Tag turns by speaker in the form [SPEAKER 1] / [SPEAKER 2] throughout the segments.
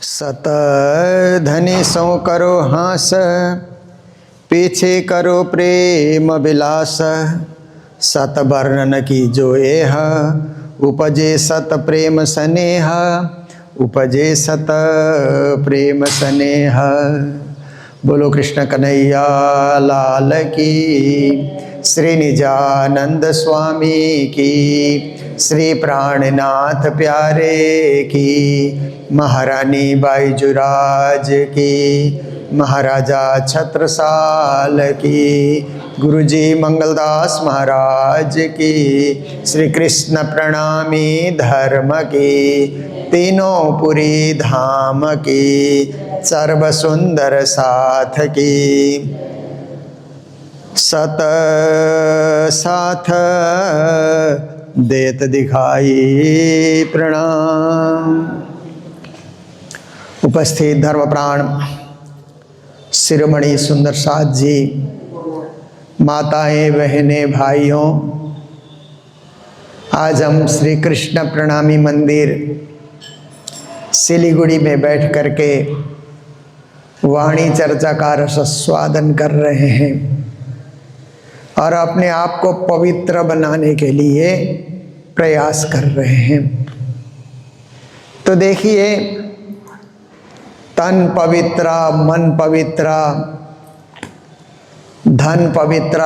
[SPEAKER 1] सत धनी सो करो हास, पीछे करो प्रेम विलास। सत वर्णन की जो एह, उपजे सत प्रेम स्नेह, उपजे सत प्रेम स्नेह। बोलो कृष्ण कन्हैया लाल की, श्री निजानंद स्वामी की, श्री प्राणनाथ प्यारे की, महारानी बाईजुराज की, महाराजा छत्रसाल की, गुरुजी मंगलदास महाराज की, श्री कृष्ण प्रणामी धर्म की, तीनों पुरी धाम की, सर्व सुंदर साथ की। सत साथ देत दिखाई प्रणाम। उपस्थित धर्मप्राण शिरोमणि सुंदर साथ जी, माताएं बहनें भाइयों, आज हम श्री कृष्ण प्रणामी मंदिर सिलीगुड़ी में बैठ करके वाणी चर्चा का रसस्वादन कर रहे हैं और अपने आप को पवित्र बनाने के लिए प्रयास कर रहे हैं। तो देखिए, तन पवित्र, मन पवित्र, धन पवित्र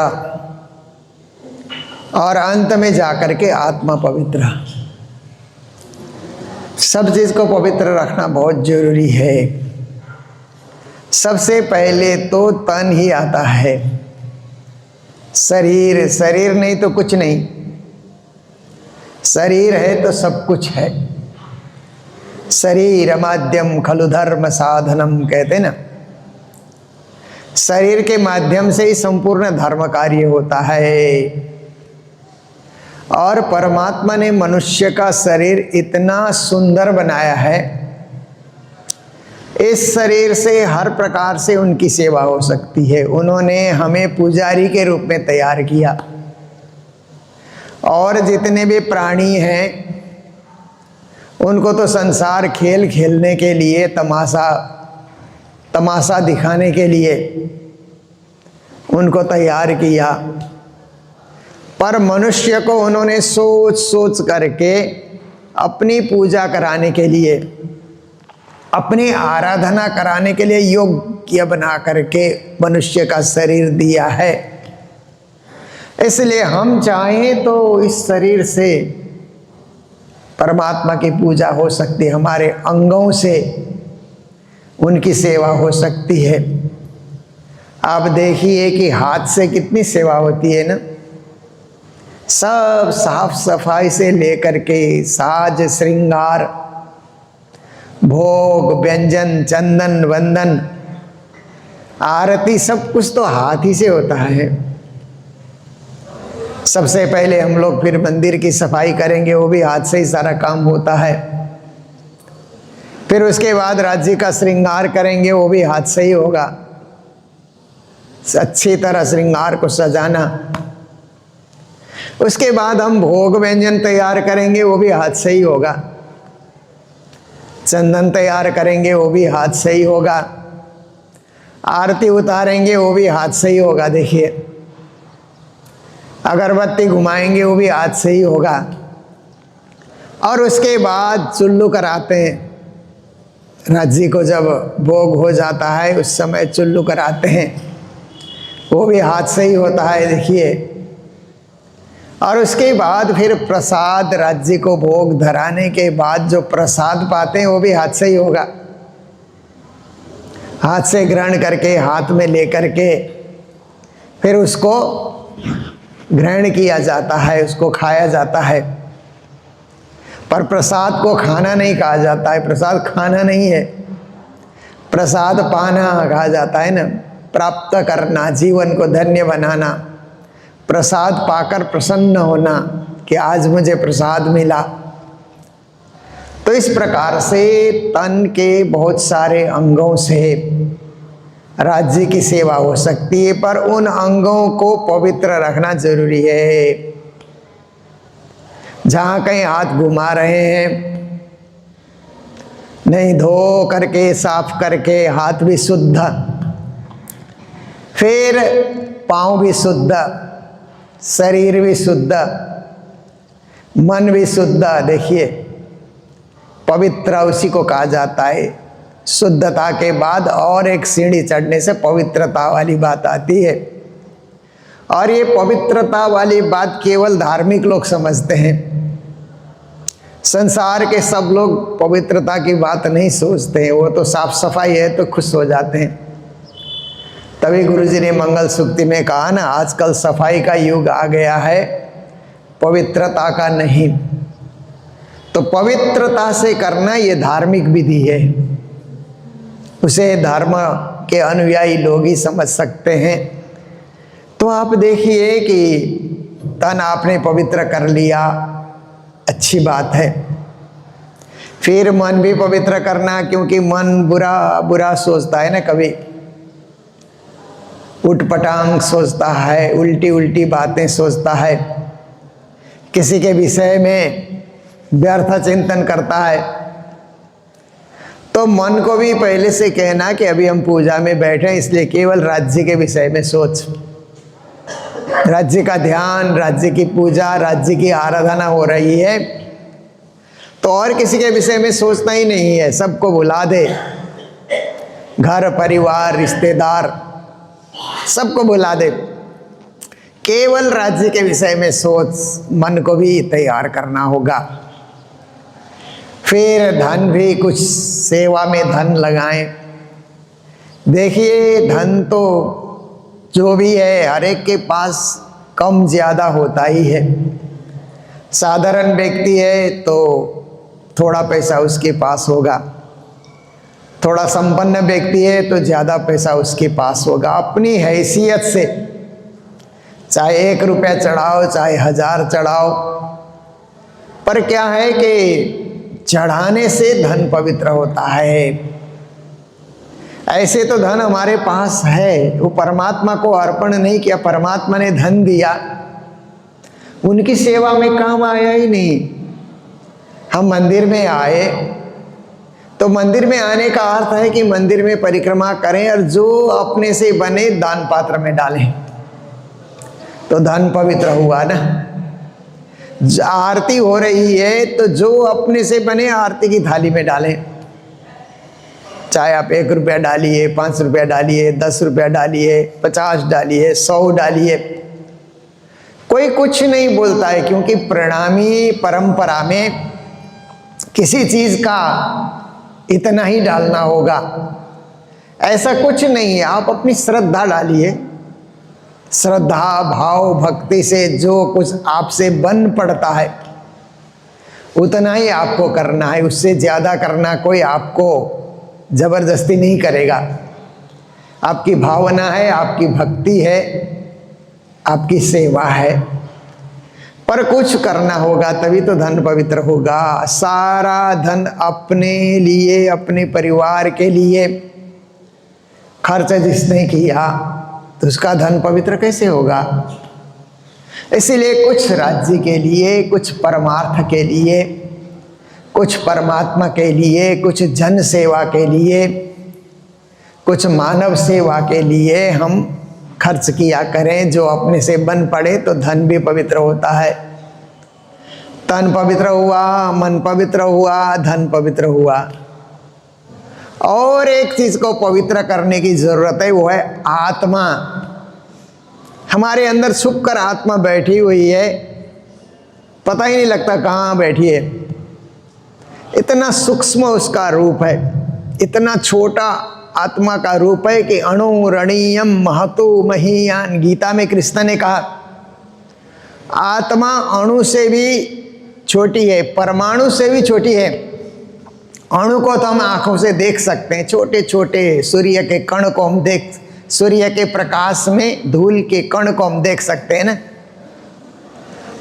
[SPEAKER 1] और अंत में जाकर के आत्मा पवित्र। सब चीज को पवित्र रखना बहुत जरूरी है। सबसे पहले तो तन ही आता है। शरीर, शरीर नहीं तो कुछ नहीं। शरीर है तो सब कुछ है। शरीर माध्यम खलु धर्म साधनम कहते ना। शरीर के माध्यम से ही संपूर्ण धर्म कार्य होता है। और परमात्मा ने मनुष्य का शरीर इतना सुंदर बनाया है, इस शरीर से हर प्रकार से उनकी सेवा हो सकती है। उन्होंने हमें पुजारी के रूप में तैयार किया और जितने भी प्राणी हैं उनको तो संसार खेल खेलने के लिए, तमाशा दिखाने के लिए उनको तैयार किया। पर मनुष्य को उन्होंने सोच सोच करके अपनी पूजा कराने के लिए, अपनी आराधना कराने के लिए योग्य बना करके मनुष्य का शरीर दिया है। इसलिए हम चाहें तो इस शरीर से परमात्मा की पूजा हो सकती है, हमारे अंगों से उनकी सेवा हो सकती है। आप देखिए कि हाथ से कितनी सेवा होती है ना। सब साफ सफाई से लेकर के साज श्रृंगार, भोग व्यंजन, चंदन वंदन, आरती, सब कुछ तो हाथ ही से होता है। सबसे पहले हम लोग फिर मंदिर की सफाई करेंगे, वो भी हाथ से ही सारा काम होता है। फिर उसके बाद राज्य का श्रृंगार करेंगे, वो भी हाथ से ही होगा। अच्छी तरह श्रृंगार को सजाना। उसके बाद हम भोग व्यंजन तैयार करेंगे, वो भी हाथ से ही होगा। चंदन तैयार करेंगे, वो भी हाथ से ही होगा। आरती उतारेंगे, वो भी हाथ से ही होगा। देखिए, अगरबत्ती घुमाएंगे, वो भी हाथ से ही होगा। और उसके बाद चुल्लू कराते हैं। राज्य को जब भोग हो जाता है उस समय चुल्लू कराते हैं, वो भी हाथ से ही होता है। देखिए, और उसके बाद फिर प्रसाद, राज्य को भोग धराने के बाद जो प्रसाद पाते हैं वो भी हाथ से ही होगा। हाथ से ग्रहण करके, हाथ में लेकर के फिर उसको ग्रहण किया जाता है, उसको खाया जाता है। पर प्रसाद को खाना नहीं कहा जाता है। प्रसाद खाना नहीं है, प्रसाद पाना कहा जाता है ना। प्राप्त करना, जीवन को धन्य बनाना, प्रसाद पाकर प्रसन्न होना कि आज मुझे प्रसाद मिला। तो इस प्रकार से तन के बहुत सारे अंगों से राज्य की सेवा हो सकती है, पर उन अंगों को पवित्र रखना जरूरी है। जहाँ कहीं हाथ घुमा रहे हैं, नहीं धो करके साफ करके हाथ भी शुद्ध, फिर पाँव भी शुद्ध, शरीर भी शुद्ध, मन भी शुद्ध। देखिए पवित्र उसी को कहा जाता है। शुद्धता के बाद और एक सीढ़ी चढ़ने से पवित्रता वाली बात आती है। और ये पवित्रता वाली बात केवल धार्मिक लोग समझते हैं। संसार के सब लोग पवित्रता की बात नहीं सोचते हैं। वो तो साफ सफाई है तो खुश हो जाते हैं। तभी गुरुजी ने मंगल सूक्ति में कहा ना, आजकल सफाई का युग आ गया है, पवित्रता का नहीं। तो पवित्रता से करना ये धार्मिक विधि है, उसे धर्म के अनुयायी लोग ही समझ सकते हैं। तो आप देखिए कि तन आपने पवित्र कर लिया, अच्छी बात है। फिर मन भी पवित्र करना, क्योंकि मन बुरा बुरा सोचता है ना, कभी उटपटांग सोचता है, उल्टी उल्टी बातें सोचता है, किसी के विषय में व्यर्थ चिंतन करता है। तो मन को भी पहले से कहना कि अभी हम पूजा में बैठे, इसलिए केवल राज्य के विषय में सोच, राज्य का ध्यान, राज्य की पूजा, राज्य की आराधना हो रही है, तो और किसी के विषय में सोचना ही नहीं है। सबको भुला दे, घर परिवार रिश्तेदार सबको भुला दे, केवल राज्य के विषय में सोच। मन को भी तैयार करना होगा। फिर धन भी कुछ सेवा में धन लगाएं। देखिए धन तो जो भी है हर एक के पास कम ज़्यादा होता ही है। साधारण व्यक्ति है तो थोड़ा पैसा उसके पास होगा, थोड़ा संपन्न व्यक्ति है तो ज़्यादा पैसा उसके पास होगा। अपनी हैसियत से चाहे 1 रुपया चढ़ाओ चाहे 1000 चढ़ाओ, पर क्या है कि चढ़ाने से धन पवित्र होता है। ऐसे तो धन हमारे पास है, वो परमात्मा को अर्पण नहीं किया, परमात्मा ने धन दिया, उनकी सेवा में काम आया ही नहीं। हम मंदिर में आए तो मंदिर में आने का अर्थ है कि मंदिर में परिक्रमा करें और जो अपने से बने दान पात्र में डालें, तो धन पवित्र हुआ ना। आरती हो रही है तो जो अपने से बने आरती की थाली में डालें, चाहे आप 1 रुपया डालिए, 5 रुपया डालिए, 10 रुपया डालिए, 50 डालिए, 100 डालिए, कोई कुछ नहीं बोलता है, क्योंकि प्रणामी परंपरा में किसी चीज़ का इतना ही डालना होगा, ऐसा कुछ नहीं है। आप अपनी श्रद्धा डालिए, श्रद्धा भाव भक्ति से जो कुछ आपसे बन पड़ता है उतना ही आपको करना है, उससे ज़्यादा करना कोई आपको जबरदस्ती नहीं करेगा। आपकी भावना है, आपकी भक्ति है, आपकी सेवा है, पर कुछ करना होगा तभी तो धन पवित्र होगा। सारा धन अपने लिए, अपने परिवार के लिए खर्च जिसने किया तो उसका धन पवित्र कैसे होगा। इसीलिए कुछ राज्य के लिए, कुछ परमार्थ के लिए, कुछ परमात्मा के लिए, कुछ जन सेवा के लिए, कुछ मानव सेवा के लिए हम खर्च किया करें। जो अपने से बन पड़े तो धन भी पवित्र होता है। तन पवित्र हुआ, मन पवित्र हुआ, धन पवित्र हुआ। और एक चीज को पवित्र करने की जरूरत है, वो है आत्मा। हमारे अंदर छुप कर आत्मा बैठी हुई है, पता ही नहीं लगता कहाँ बैठी है। इतना सूक्ष्म उसका रूप है, इतना छोटा आत्मा का रूप है कि अणु रणीयम महतो महीयान। गीता में कृष्ण ने कहा आत्मा अणु से भी छोटी है, परमाणु से भी छोटी है। अणु को तो हम आंखों से देख सकते हैं, छोटे छोटे सूर्य के कण को हम देख, सूर्य के प्रकाश में धूल के कण को हम देख सकते हैं ना,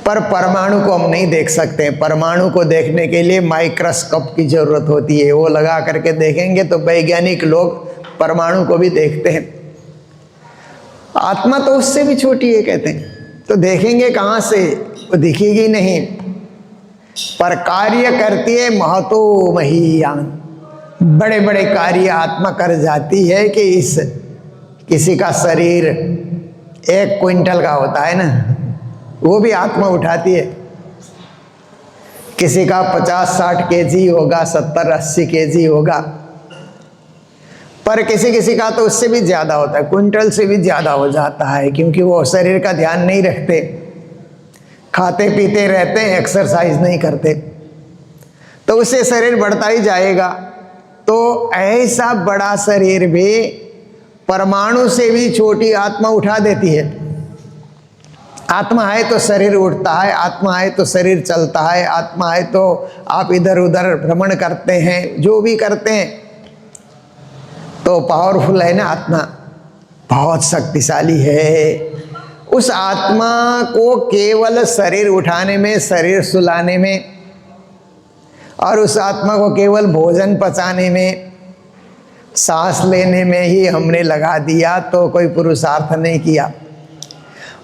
[SPEAKER 1] पर परमाणु को हम नहीं देख सकते। परमाणु को देखने के लिए माइक्रोस्कोप की जरूरत होती है, वो लगा करके देखेंगे तो वैज्ञानिक लोग परमाणु को भी देखते हैं। आत्मा तो उससे भी छोटी है कहते हैं, तो देखेंगे कहाँ से, वो दिखेगी नहीं, पर कार्य करती है महतो महीयान। बड़े बड़े कार्य आत्मा कर जाती है कि इस किसी का शरीर 1 क्विंटल का होता है ना, वो भी आत्मा उठाती है। किसी का 50-60 केजी होगा, 70-80 केजी होगा, पर किसी किसी का तो उससे भी ज़्यादा होता है, क्विंटल से भी ज़्यादा हो जाता है, क्योंकि वो शरीर का ध्यान नहीं रखते, खाते पीते रहते हैं, एक्सरसाइज नहीं करते, तो उससे शरीर बढ़ता ही जाएगा। तो ऐसा बड़ा शरीर भी परमाणु से भी छोटी आत्मा उठा देती है। आत्मा है तो शरीर उठता है, आत्मा है तो शरीर चलता है, आत्मा है तो आप इधर उधर भ्रमण करते हैं, जो भी करते हैं। तो पावरफुल है ना आत्मा, बहुत शक्तिशाली है। उस आत्मा को केवल शरीर उठाने में, शरीर सुलाने में, और उस आत्मा को केवल भोजन पचाने में, सांस लेने में ही हमने लगा दिया तो कोई पुरुषार्थ नहीं किया।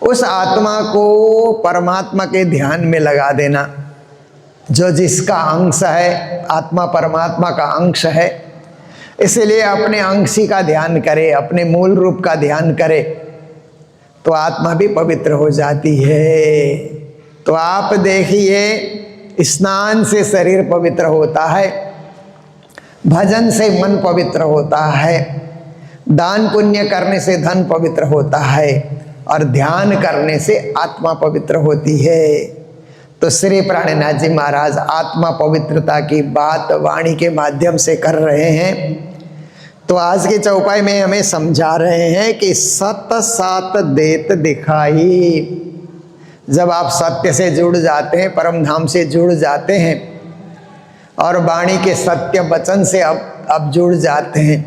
[SPEAKER 1] उस आत्मा को परमात्मा के ध्यान में लगा देना, जो जिसका अंश है, आत्मा परमात्मा का अंश है, इसलिए अपने अंशी का ध्यान करे, अपने मूल रूप का ध्यान करे, तो आत्मा भी पवित्र हो जाती है। तो आप देखिए, स्नान से शरीर पवित्र होता है, भजन से मन पवित्र होता है, दान पुण्य करने से धन पवित्र होता है, और ध्यान करने से आत्मा पवित्र होती है। तो श्री प्राणनाथ जी महाराज आत्मा पवित्रता की बात वाणी के माध्यम से कर रहे हैं। तो आज की चौपाई में हमें समझा रहे हैं कि सत सात देत दिखाई। जब आप सत्य से जुड़ जाते हैं, परम धाम से जुड़ जाते हैं, और वाणी के सत्य वचन से अब जुड़ जाते हैं,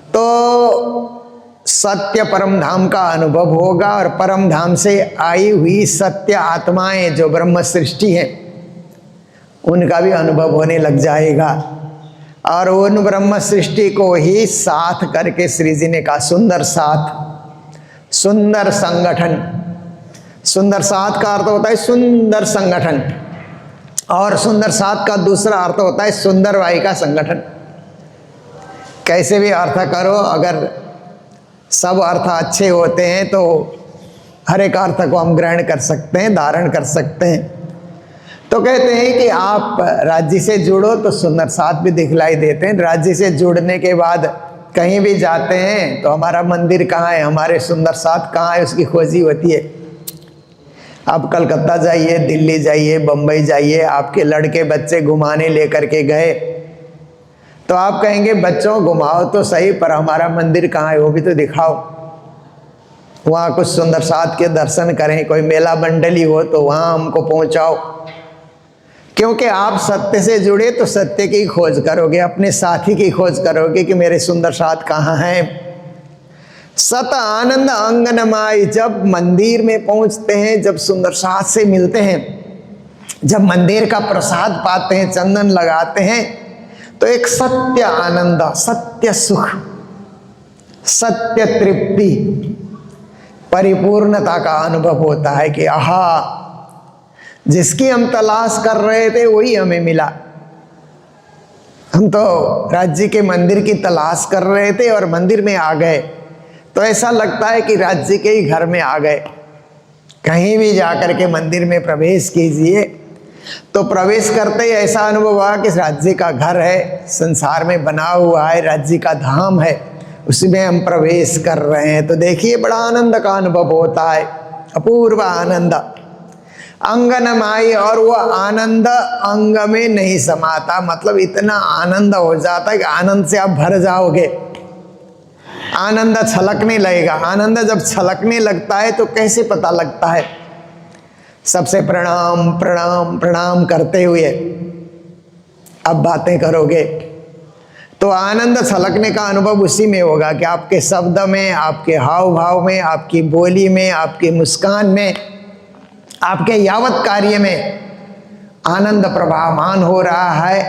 [SPEAKER 1] तो सत्य परम धाम का अनुभव होगा, और परम धाम से आई हुई सत्य आत्माएं जो ब्रह्म सृष्टि हैं, उनका भी अनुभव होने लग जाएगा। और उन ब्रह्म सृष्टि को ही साथ करके श्री जी ने कहा सुंदर साथ, सुंदर संगठन। सुंदर साथ का अर्थ होता है सुंदर संगठन, और सुंदर साथ का दूसरा अर्थ होता है सुंदर वाई का संगठन। कैसे भी अर्थ करो, अगर सब अर्थ अच्छे होते हैं तो हर एक अर्थ को हम ग्रहण कर सकते हैं, धारण कर सकते हैं। तो कहते हैं कि आप राज्य से जुड़ो तो सुंदर साथ भी दिखलाई देते हैं। राज्य से जुड़ने के बाद कहीं भी जाते हैं तो हमारा मंदिर कहाँ है, हमारे सुंदर साथ कहाँ है, उसकी खोजी होती है। आप कलकत्ता जाइए, दिल्ली जाइए, बम्बई जाइए, आपके लड़के बच्चे घुमाने लेकर के गए तो आप कहेंगे बच्चों घुमाओ तो सही, पर हमारा मंदिर कहाँ है वो भी तो दिखाओ। वहाँ कुछ सुंदर साथ के दर्शन करें, कोई मेला मंडली हो तो वहाँ हमको पहुँचाओ। क्योंकि आप सत्य से जुड़े तो सत्य की खोज करोगे, अपने साथी की खोज करोगे कि मेरे सुंदर साथ कहाँ हैं। सत आनंद अंगनमाई, जब मंदिर में पहुँचते हैं, जब सुंदर साथ से मिलते हैं, जब मंदिर का प्रसाद पाते हैं, चंदन लगाते हैं, तो एक सत्य आनंद, सत्य सुख, सत्य तृप्ति, परिपूर्णता का अनुभव होता है कि आहा, जिसकी हम तलाश कर रहे थे वही हमें मिला। हम तो राज्य के मंदिर की तलाश कर रहे थे और मंदिर में आ गए, तो ऐसा लगता है कि राज्य के ही घर में आ गए। कहीं भी जाकर के मंदिर में प्रवेश कीजिए तो प्रवेश करते ही ऐसा अनुभव हुआ कि राज्य का घर है, संसार में बना हुआ है, राज्य का धाम है, उसमें हम प्रवेश कर रहे हैं। तो देखिए बड़ा आनंद का अनुभव होता है, अपूर्व आनंद। अंगनमाई, और वो आनंद अंग में नहीं समाता, मतलब इतना आनंद हो जाता है कि आनंद से आप भर जाओगे, आनंद छलकने लगेगा। आनंद जब छलकने लगता है तो कैसे पता लगता है? सबसे प्रणाम प्रणाम प्रणाम करते हुए अब बातें करोगे तो आनंद छलकने का अनुभव उसी में होगा कि आपके शब्द में, आपके हाव भाव में, आपकी बोली में, आपकी मुस्कान में, आपके यावत कार्य में आनंद प्रभावमान हो रहा है,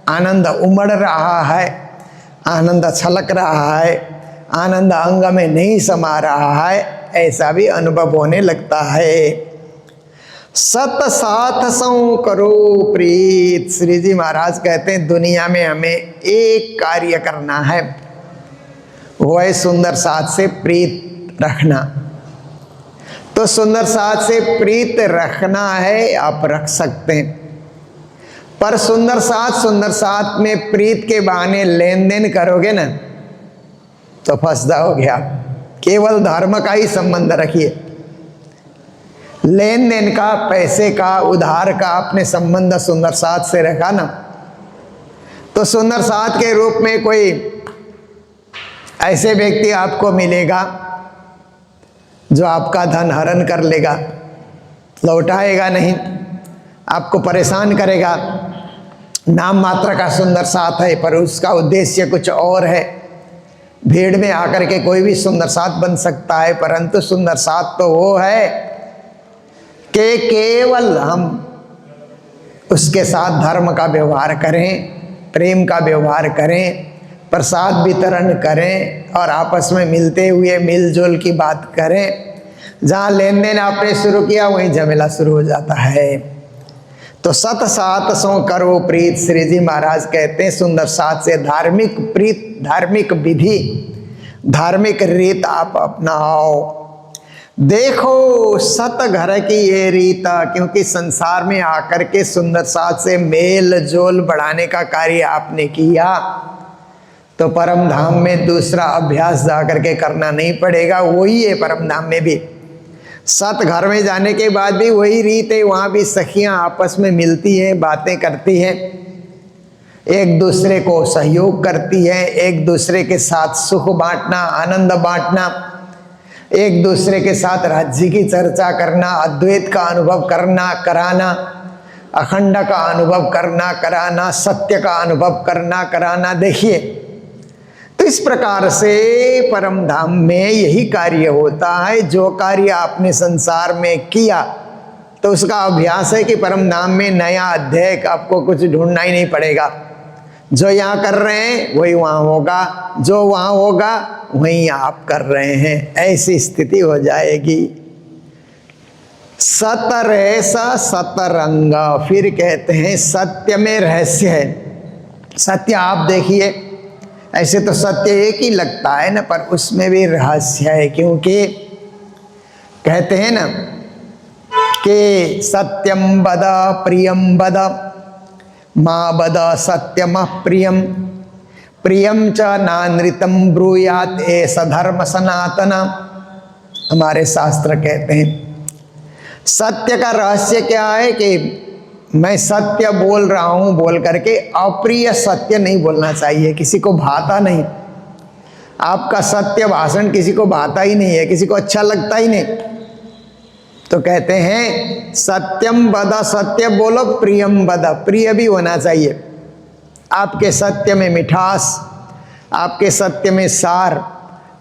[SPEAKER 1] आनंद उमड़ रहा है, आनंद छलक रहा है, आनंद अंग में नहीं समा रहा है, ऐसा भी अनुभव होने लगता है। सत साथ सौ करो प्रीत। श्री जी महाराज कहते हैं दुनिया में हमें एक कार्य करना है, वो है सुंदर साथ से प्रीत रखना। तो सुंदर साथ से प्रीत रखना है, आप रख सकते हैं, पर सुंदर साथ में प्रीत के बहाने लेन देन करोगे ना तो फंस जाओगे आप। केवल धर्म का ही संबंध रखिए, लेन देन का, पैसे का, उधार का आपने संबंध सुंदर साथ से रखा ना तो सुंदर साथ के रूप में कोई ऐसे व्यक्ति आपको मिलेगा जो आपका धन हरण कर लेगा, लौटाएगा नहीं, आपको परेशान करेगा। नाम मात्र का सुंदर साथ है पर उसका उद्देश्य कुछ और है। भीड़ में आकर के कोई भी सुंदर साथ बन सकता है, परंतु सुंदर साथ तो वो है कि केवल हम उसके साथ धर्म का व्यवहार करें, प्रेम का व्यवहार करें, प्रसाद वितरण करें और आपस में मिलते हुए मिलजुल की बात करें। जहाँ लेन देन आपने शुरू किया वहीं झमेला शुरू हो जाता है। तो सत साथ सो करो प्रीत। श्री जी महाराज कहते हैं सुंदर साथ से धार्मिक प्रीत, धार्मिक विधि, धार्मिक रीत आप अपनाओ। देखो सत घर की ये रीता, क्योंकि संसार में आकर के सुंदर साथ से मेल जोल बढ़ाने का कार्य आपने किया तो परम धाम में दूसरा अभ्यास जाकर के करना नहीं पड़ेगा, वही है परम धाम में भी। सत घर में जाने के बाद भी वही रीत है, वहाँ भी सखियाँ आपस में मिलती हैं, बातें करती हैं, एक दूसरे को सहयोग करती हैं, एक दूसरे के साथ सुख बांटना, आनंद बांटना, एक दूसरे के साथ राज्य की चर्चा करना, अद्वैत का अनुभव करना कराना, अखंड का अनुभव करना कराना, सत्य का अनुभव करना कराना। देखिए तो इस प्रकार से परम धाम में यही कार्य होता है। जो कार्य आपने संसार में किया तो उसका अभ्यास है कि परम धाम में नया अध्याय आपको कुछ ढूंढना ही नहीं पड़ेगा। जो यहाँ कर रहे हैं वही वहाँ होगा, जो वहाँ होगा वहीं आप कर रहे हैं, ऐसी स्थिति हो जाएगी। सतरैसा सतरंग, फिर कहते हैं सत्य में रहस्य है। सत्य आप देखिए, ऐसे तो सत्य एक ही लगता है ना, पर उसमें भी रहस्य है, क्योंकि कहते हैं ना कि सत्यम बद प्रियम बद माँ बद सत्यम प्रियम प्रियम च नानृतम ब्रूयात ऐसा धर्म सनातन। हमारे शास्त्र कहते हैं सत्य का रहस्य क्या है कि मैं सत्य बोल रहा हूँ बोल करके अप्रिय सत्य नहीं बोलना चाहिए, किसी को भाता नहीं। आपका सत्य भाषण किसी को भाता ही नहीं है, किसी को अच्छा लगता ही नहीं। तो कहते हैं सत्यम बद, सत्य बोलो, प्रियम बद, प्रिय भी होना चाहिए। आपके सत्य में मिठास, आपके सत्य में सार,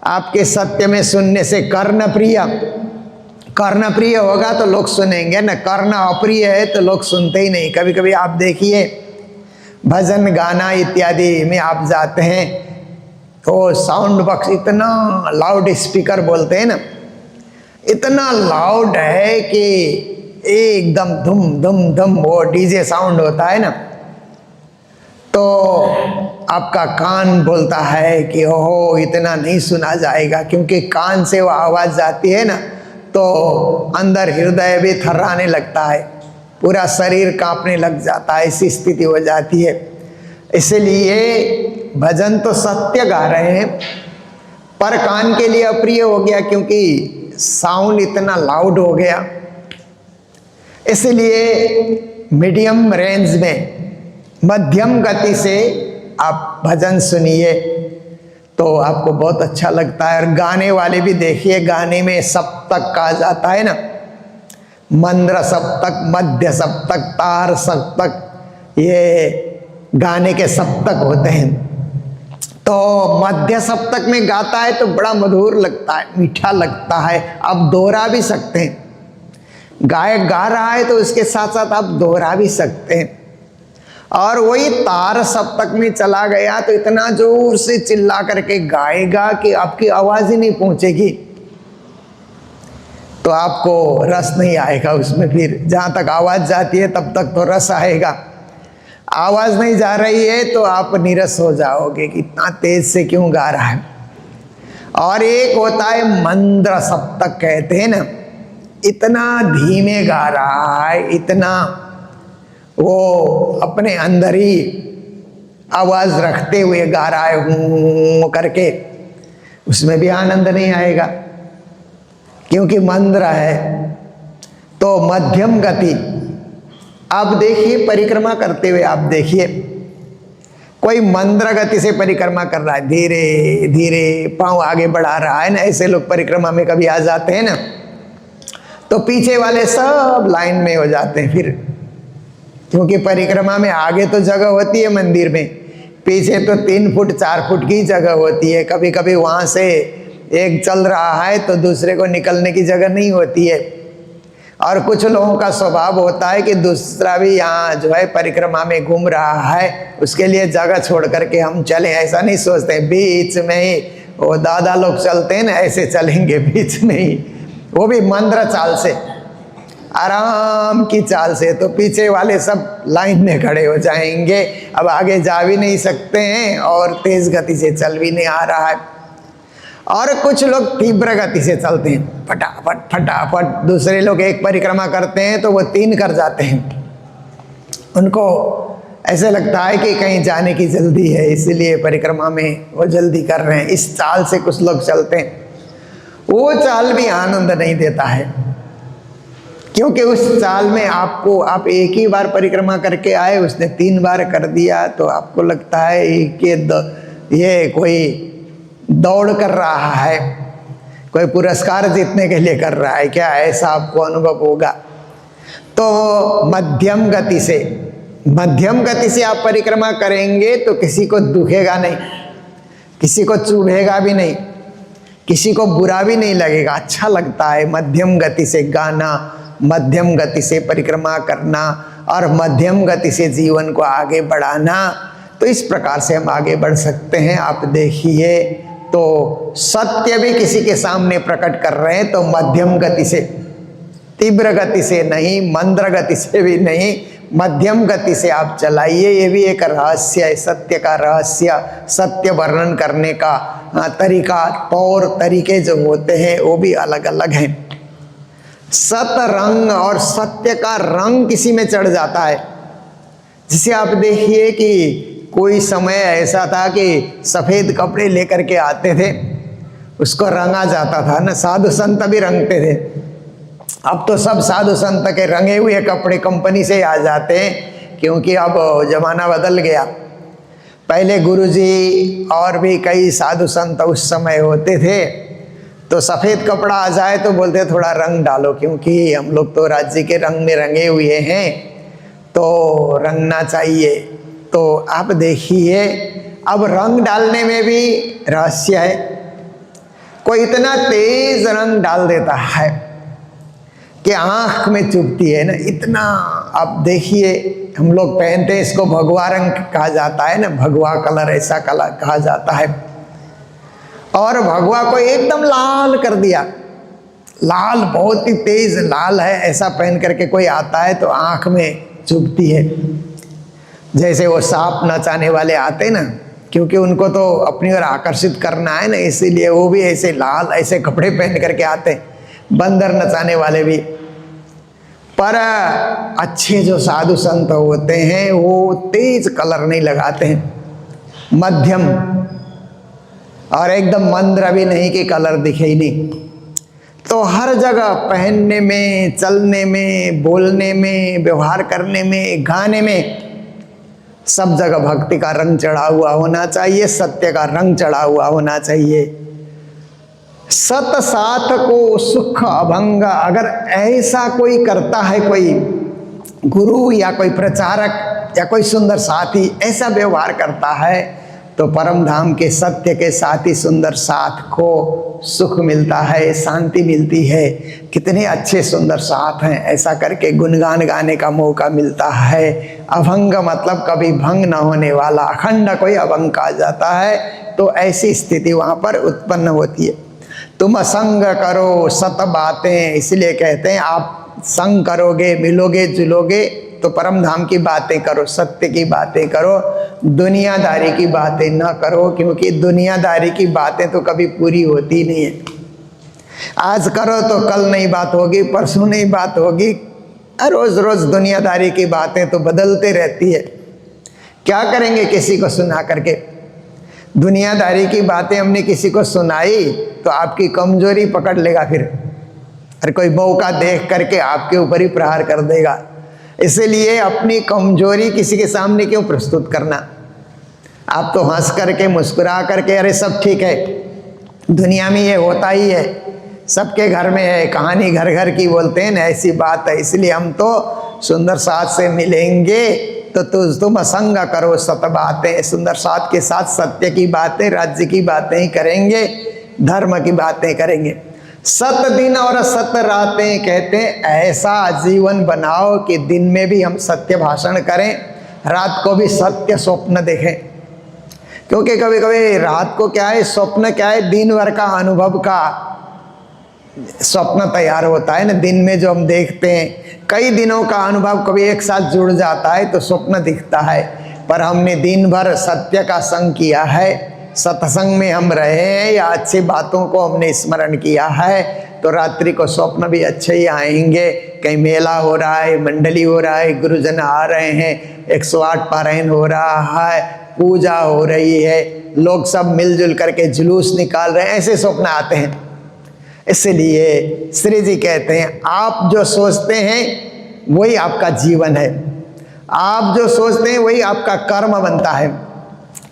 [SPEAKER 1] आपके सत्य में सुनने से कर्ण प्रिय, कर्ण प्रिय होगा तो लोग सुनेंगे ना, कर्ण अप्रिय है तो लोग सुनते ही नहीं। कभी कभी आप देखिए भजन गाना इत्यादि में आप जाते हैं तो साउंड बॉक्स इतना लाउड स्पीकर बोलते हैं ना, इतना लाउड है कि एकदम धुम धुम धुम वो डीजे साउंड होता है ना, तो आपका कान बोलता है कि ओहो इतना नहीं सुना जाएगा, क्योंकि कान से वो आवाज़ जाती है ना तो अंदर हृदय भी थर्राने लगता है, पूरा शरीर कांपने लग जाता है, ऐसी स्थिति हो जाती है। इसलिए भजन तो सत्य गा रहे हैं पर कान के लिए अप्रिय हो गया, क्योंकि साउंड इतना लाउड हो गया। इसलिए मीडियम रेंज में, मध्यम गति से आप भजन सुनिए तो आपको बहुत अच्छा लगता है। और गाने वाले भी देखिए, गाने में सप्तक कहा जाता है ना, मंद्र सप्तक, मध्य सप्तक, तार सप्तक, ये गाने के सप्तक होते हैं। तो मध्य सप्तक में गाता है तो बड़ा मधुर लगता है, मीठा लगता है, आप दोहरा भी सकते हैं। गायक गा रहा है तो उसके साथ साथ आप दोहरा भी सकते हैं। और वही तार सप्तक में चला गया तो इतना जोर से चिल्ला करके गाएगा कि आपकी आवाज़ ही नहीं पहुंचेगी। तो आपको रस नहीं आएगा उसमें। फिर जहाँ तक आवाज़ जाती है तब तक तो रस आएगा, आवाज़ नहीं जा रही है तो आप नीरस हो जाओगे कि इतना तेज से क्यों गा रहा है। और एक होता है मंद्र सप्तक कहते हैं ना, इतना धीमे गा रहा है, इतना वो अपने अंदर ही आवाज़ रखते हुए गा रहा है हूँ करके, उसमें भी आनंद नहीं आएगा क्योंकि मंद्र है। तो मध्यम गति, आप देखिए परिक्रमा करते हुए, आप देखिए कोई मंद्र गति से परिक्रमा कर रहा है, धीरे धीरे पांव आगे बढ़ा रहा है ना, ऐसे लोग परिक्रमा में कभी आ जाते हैं ना, तो पीछे वाले सब लाइन में हो जाते हैं फिर, क्योंकि परिक्रमा में आगे तो जगह होती है मंदिर में, पीछे तो 3 फुट 4 फुट की जगह होती है। कभी कभी वहाँ से एक चल रहा है तो दूसरे को निकलने की जगह नहीं होती है। और कुछ लोगों का स्वभाव होता है कि दूसरा भी यहाँ जो है परिक्रमा में घूम रहा है, उसके लिए जगह छोड़ करके हम चले, ऐसा नहीं सोचते। बीच में ही वो दादा लोग चलते हैं ना, ऐसे चलेंगे बीच में ही, वो भी मंद्र चाल से, आराम की चाल से, तो पीछे वाले सब लाइन में खड़े हो जाएंगे, अब आगे जा भी नहीं सकते हैं और तेज गति से चल भी नहीं आ रहा है। और कुछ लोग तीव्र गति से चलते हैं, फटाफट फटाफट, दूसरे लोग एक परिक्रमा करते हैं तो वो 3 कर जाते हैं, उनको ऐसे लगता है कि कहीं जाने की जल्दी है इसलिए परिक्रमा में वो जल्दी कर रहे हैं। इस चाल से कुछ लोग चलते हैं, वो चाल भी आनंद नहीं देता है, क्योंकि उस चाल में आपको, आप एक ही बार परिक्रमा करके आए, उसने 3 बार कर दिया तो आपको लगता है कि ये कोई दौड़ कर रहा है, कोई पुरस्कार जीतने के लिए कर रहा है क्या, ऐसा आपको अनुभव होगा। तो मध्यम गति से, मध्यम गति से आप परिक्रमा करेंगे तो किसी को दुखेगा नहीं, किसी को चुभेगा भी नहीं, किसी को बुरा भी नहीं लगेगा, अच्छा लगता है मध्यम गति से गाना, मध्यम गति से परिक्रमा करना और मध्यम गति से जीवन को आगे बढ़ाना। तो इस प्रकार से हम आगे बढ़ सकते हैं। आप देखिए तो सत्य भी किसी के सामने प्रकट कर रहे हैं तो मध्यम गति से, तीव्र गति से नहीं, मंद्र गति से भी नहीं, मध्यम गति से आप चलाइए। ये भी एक रहस्य है, सत्य का रहस्य, सत्य वर्णन करने का तरीका, तौर तरीके जो होते हैं वो भी अलग अलग हैं। सत रंग और सत्य का रंग किसी में चढ़ जाता है। जिसे आप देखिए कि कोई समय ऐसा था कि सफ़ेद कपड़े लेकर के आते थे, उसको रंगा जाता था ना, साधु संत भी रंगते थे। अब तो सब साधु संत के रंगे हुए कपड़े कंपनी से आ जाते हैं, क्योंकि अब ज़माना बदल गया। पहले गुरुजी और भी कई साधु संत उस समय होते थे, तो सफ़ेद कपड़ा आ जाए तो बोलते थोड़ा रंग डालो, क्योंकि हम लोग तो राज्य के रंग में रंगे हुए हैं तो रंगना चाहिए। तो आप देखिए अब रंग डालने में भी रहस्य है। कोई इतना तेज रंग डाल देता है कि आँख में चुभती है ना, इतना। आप देखिए हम लोग पहनते हैं, इसको भगवा रंग कहा जाता है ना, भगवा कलर, ऐसा कलर कहा जाता है। और भगवा को एकदम लाल कर दिया, लाल, बहुत ही तेज लाल है, ऐसा पहन करके कोई आता है तो आँख में चुभती है। जैसे वो सांप नचाने वाले आते ना, क्योंकि उनको तो अपनी ओर आकर्षित करना है ना, इसीलिए वो भी ऐसे लाल ऐसे कपड़े पहन करके आते, बंदर नचाने वाले भी। पर अच्छे जो साधु संत होते हैं वो तेज कलर नहीं लगाते हैं, मध्यम, और एकदम मंद्र भी नहीं कि कलर दिखे ही नहीं। तो हर जगह पहनने में, चलने में, बोलने में, व्यवहार करने में, गाने में, सब जगह भक्ति का रंग चढ़ा हुआ होना चाहिए, सत्य का रंग चढ़ा हुआ होना चाहिए। सत साथ को सुख अभंग, अगर ऐसा कोई करता है, कोई गुरु या कोई प्रचारक या कोई सुंदर साथी ऐसा व्यवहार करता है तो परम धाम के सत्य के साथ ही सुंदर साथ को सुख मिलता है, शांति मिलती है। कितने अच्छे सुंदर साथ हैं, ऐसा करके गुणगान गाने का मौका मिलता है। अभंग मतलब कभी भंग न होने वाला, अखंड कोई अभंग कहा जाता है। तो ऐसी स्थिति वहाँ पर उत्पन्न होती है। तुम असंग करो सत बातें, इसलिए कहते हैं आप संग करोगे, मिलोगे जुलोगे तो परम धाम की बातें करो, सत्य की बातें करो, दुनियादारी की बातें ना करो, क्योंकि दुनियादारी की बातें तो कभी पूरी होती नहीं है। आज करो तो कल नहीं बात होगी, परसों नहीं बात होगी, रोज रोज दुनियादारी की बातें तो बदलते रहती है। क्या करेंगे किसी को सुना करके? दुनियादारी की बातें हमने किसी को सुनाई तो आपकी कमजोरी पकड़ लेगा, फिर हर कोई मौका देख करके आपके ऊपर ही प्रहार कर देगा। इसलिए अपनी कमजोरी किसी के सामने क्यों प्रस्तुत करना? आप तो हंस करके मुस्कुरा करके अरे सब ठीक है, दुनिया में ये होता ही है, सबके घर में है, कहानी घर घर की बोलते हैं ना, ऐसी बात है। इसलिए हम तो सुंदर साथ से मिलेंगे तो तुम असंग करो सत बातें, सुंदर साथ के साथ सत्य की बातें, राज्य की बातें ही करेंगे, धर्म की बातें करेंगे। सत दिन और सत रातें, कहते हैं ऐसा जीवन बनाओ कि दिन में भी हम सत्य भाषण करें, रात को भी सत्य स्वप्न देखें। क्योंकि कभी कभी रात को क्या है, स्वप्न क्या है, दिन भर का अनुभव का स्वप्न तैयार होता है ना। दिन में जो हम देखते हैं कई दिनों का अनुभव कभी एक साथ जुड़ जाता है तो स्वप्न दिखता है। पर हमने दिन भर सत्य का संग किया है, सत्संग में हम रहे हैं या अच्छी बातों को हमने स्मरण किया है तो रात्रि को स्वप्न भी अच्छे ही आएंगे। कहीं मेला हो रहा है, मंडली हो रहा है, गुरुजन आ रहे हैं, 108 पारायण हो रहा है, पूजा हो रही है, लोग सब मिलजुल करके जुलूस निकाल रहे हैं, ऐसे स्वप्न आते हैं। इसलिए श्री जी कहते हैं आप जो सोचते हैं वही आपका जीवन है, आप जो सोचते हैं वही आपका कर्म बनता है,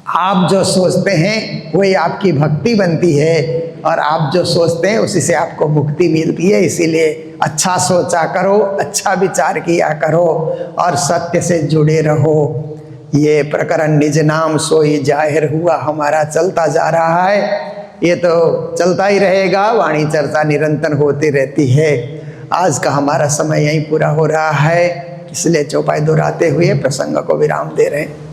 [SPEAKER 1] आप जो सोचते हैं वही आपकी भक्ति बनती है, और आप जो सोचते हैं उसी से आपको मुक्ति मिलती है। इसीलिए अच्छा सोचा करो, अच्छा विचार किया करो और सत्य से जुड़े रहो। ये प्रकरण निज नाम सोई जाहिर हुआ हमारा चलता जा रहा है, ये तो चलता ही रहेगा, वाणी चर्चा निरंतर होती रहती है। आज का हमारा समय यहीं पूरा हो रहा है, इसलिए चौपाई दोहराते हुए प्रसंग को विराम दे रहे हैं।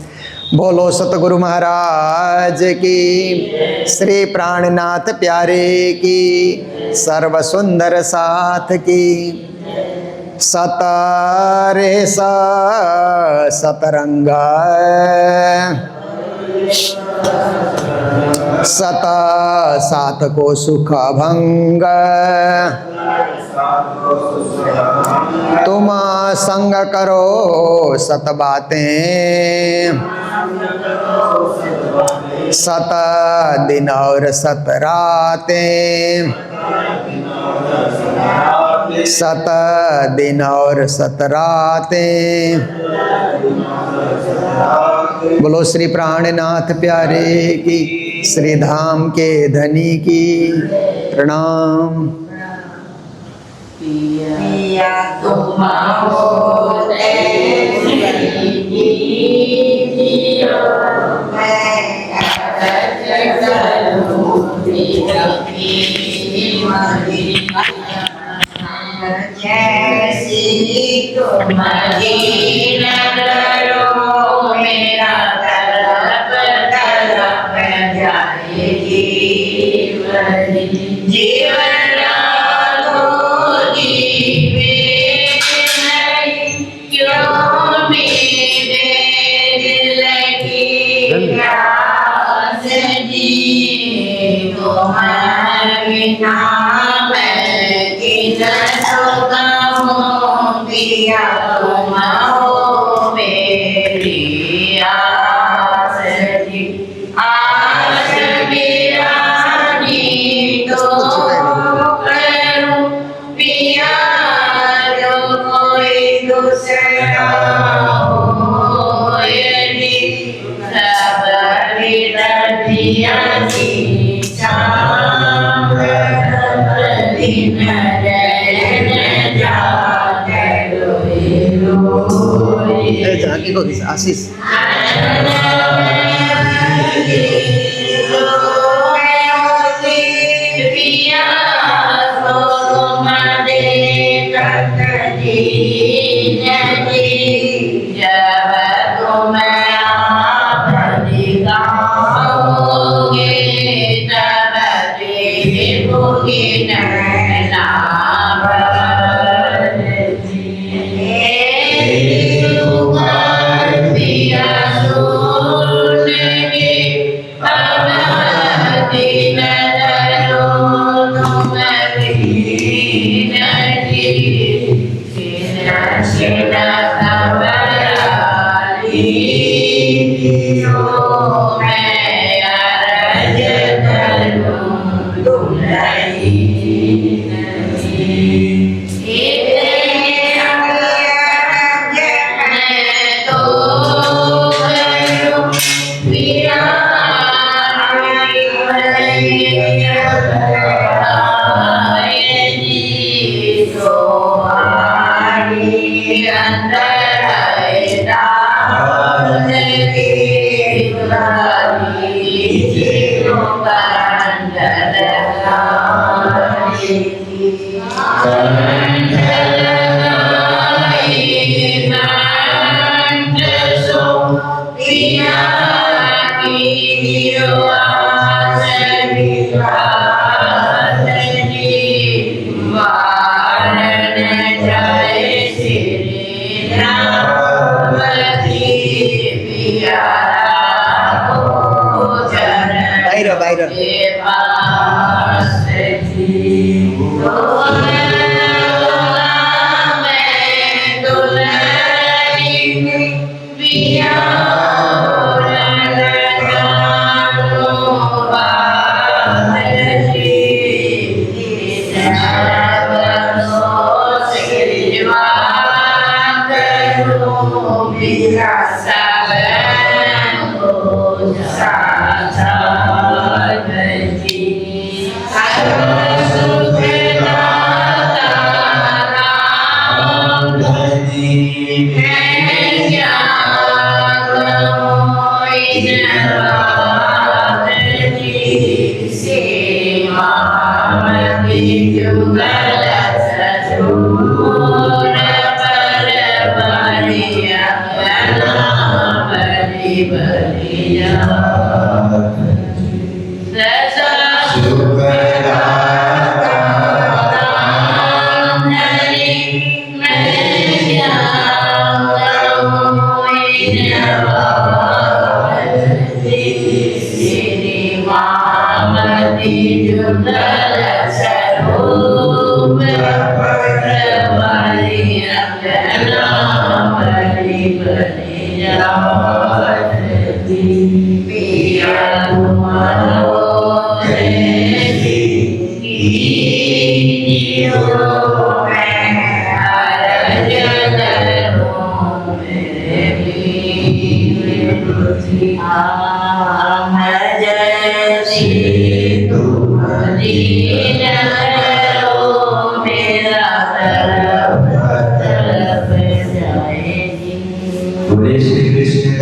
[SPEAKER 1] बोलो सतगुरु महाराज की, श्री प्राणनाथ प्यारे की, सर्व सुंदर साथ की। सत रे सतरंगा, सत सात को सुख भंग, तुम संग करो सत बातें, सत दिन और सत रातें, सत दिन और सत रातें। बोलो श्री प्राणनाथ प्यारे की, श्री धाम के धनी की प्रणाम।
[SPEAKER 2] पिया तुम होते जैसी तुम्हारी नजरों मेरा तड़प तड़प जाए जीवन, जीवन रागो जीवे नहीं, क्यों मेरे दिल की प्यास जी तुम्हारे नाम किन सुगम पिया तुम हो मेरी आस जी, आस बिरानी तो करूं पिया जो कोई दूसरा हो यदि सब विरतिया की शाम दिन
[SPEAKER 1] झांकी को आशीष
[SPEAKER 2] जब तुम दीन दयालु तुम दीन जी शिन खबराली जो मैं अरज करूं दुलही
[SPEAKER 3] Krishna